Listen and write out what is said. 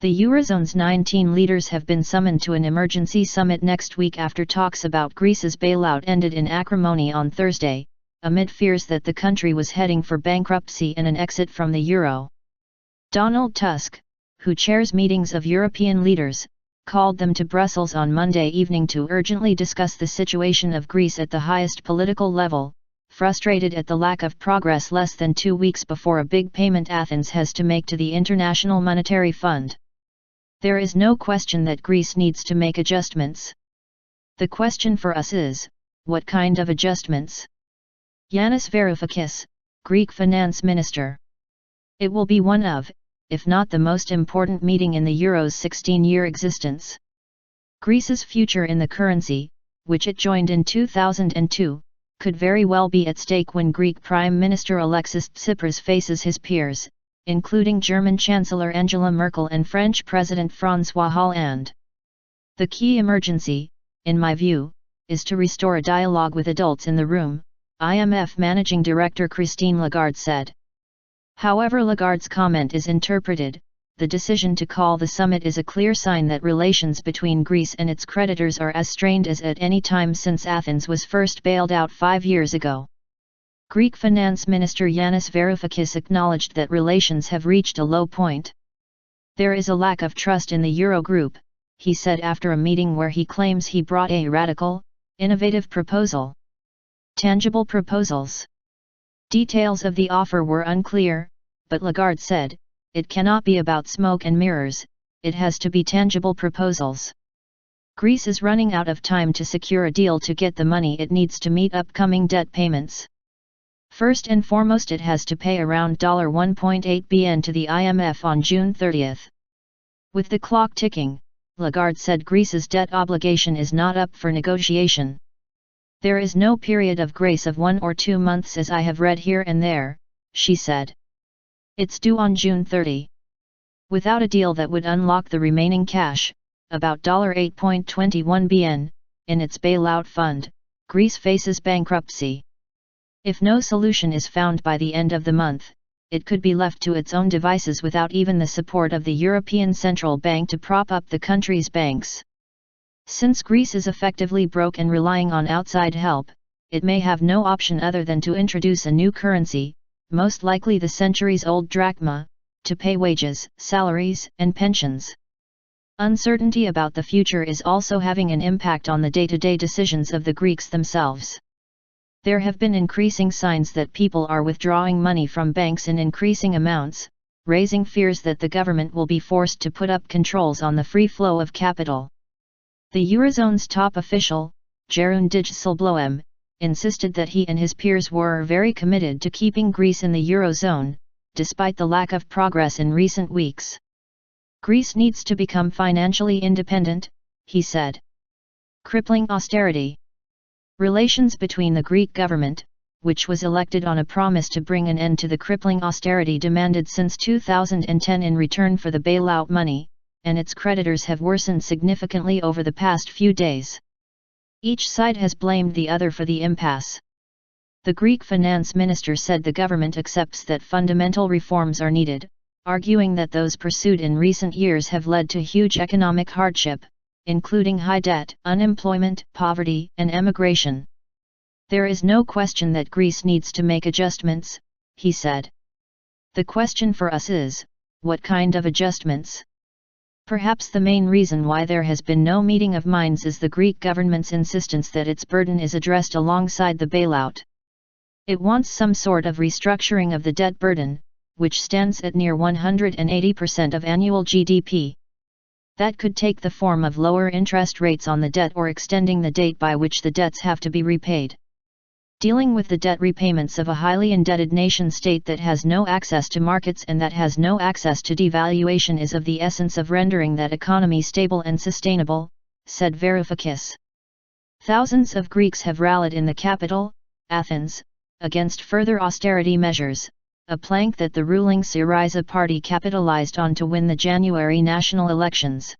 The Eurozone's 19 leaders have been summoned to an emergency summit next week after talks about Greece's bailout ended in acrimony on Thursday, amid fears that the country was heading for bankruptcy and an exit from the euro. Donald Tusk, who chairs meetings of European leaders, called them to Brussels on Monday evening to urgently discuss the situation of Greece at the highest political level, frustrated at the lack of progress less than 2 weeks before a big payment Athens has to make to the International Monetary Fund. There is no question that Greece needs to make adjustments. The question for us is, what kind of adjustments? Yanis Varoufakis, Greek finance minister. It will be one of, if not the most important meeting in the euro's 16-year existence. Greece's future in the currency, which it joined in 2002, could very well be at stake when Greek Prime Minister Alexis Tsipras faces his peers, including German Chancellor Angela Merkel and French President Francois Hollande. The key emergency, in my view, is to restore a dialogue with adults in the room, IMF Managing Director Christine Lagarde said. However Lagarde's comment is interpreted, the decision to call the summit is a clear sign that relations between Greece and its creditors are as strained as at any time since Athens was first bailed out 5 years ago. Greek Finance Minister Yanis Varoufakis acknowledged that relations have reached a low point. There is a lack of trust in the Eurogroup, he said after a meeting where he claims he brought a radical, innovative proposal. Tangible proposals. Details of the offer were unclear, but Lagarde said, it cannot be about smoke and mirrors, it has to be tangible proposals. Greece is running out of time to secure a deal to get the money it needs to meet upcoming debt payments. First and foremost, it has to pay around $1.8 billion to the IMF on June 30. With the clock ticking, Lagarde said Greece's debt obligation is not up for negotiation. There is no period of grace of 1 or 2 months as I have read here and there, she said. It's due on June 30. Without a deal that would unlock the remaining cash, about $8.21 billion, in its bailout fund, Greece faces bankruptcy. If no solution is found by the end of the month, it could be left to its own devices without even the support of the European Central Bank to prop up the country's banks. Since Greece is effectively broke and relying on outside help, it may have no option other than to introduce a new currency, most likely the centuries-old drachma, to pay wages, salaries, and pensions. Uncertainty about the future is also having an impact on the day-to-day decisions of the Greeks themselves. There have been increasing signs that people are withdrawing money from banks in increasing amounts, raising fears that the government will be forced to put up controls on the free flow of capital. The Eurozone's top official, Jeroen Dijsselbloem, insisted that he and his peers were very committed to keeping Greece in the Eurozone, despite the lack of progress in recent weeks. Greece needs to become financially independent, he said. Crippling austerity. Relations between the Greek government, which was elected on a promise to bring an end to the crippling austerity demanded since 2010 in return for the bailout money, and its creditors have worsened significantly over the past few days. Each side has blamed the other for the impasse. The Greek finance minister said the government accepts that fundamental reforms are needed, arguing that those pursued in recent years have led to huge economic hardship, including high debt, unemployment, poverty, and emigration. There is no question that Greece needs to make adjustments, he said. The question for us is, what kind of adjustments? Perhaps the main reason why there has been no meeting of minds is the Greek government's insistence that its burden is addressed alongside the bailout. It wants some sort of restructuring of the debt burden, which stands at near 180% of annual GDP. That could take the form of lower interest rates on the debt or extending the date by which the debts have to be repaid. Dealing with the debt repayments of a highly indebted nation-state that has no access to markets and that has no access to devaluation is of the essence of rendering that economy stable and sustainable, said Varoufakis. Thousands of Greeks have rallied in the capital, Athens, against further austerity measures, a plank that the ruling Syriza party capitalized on to win the January national elections.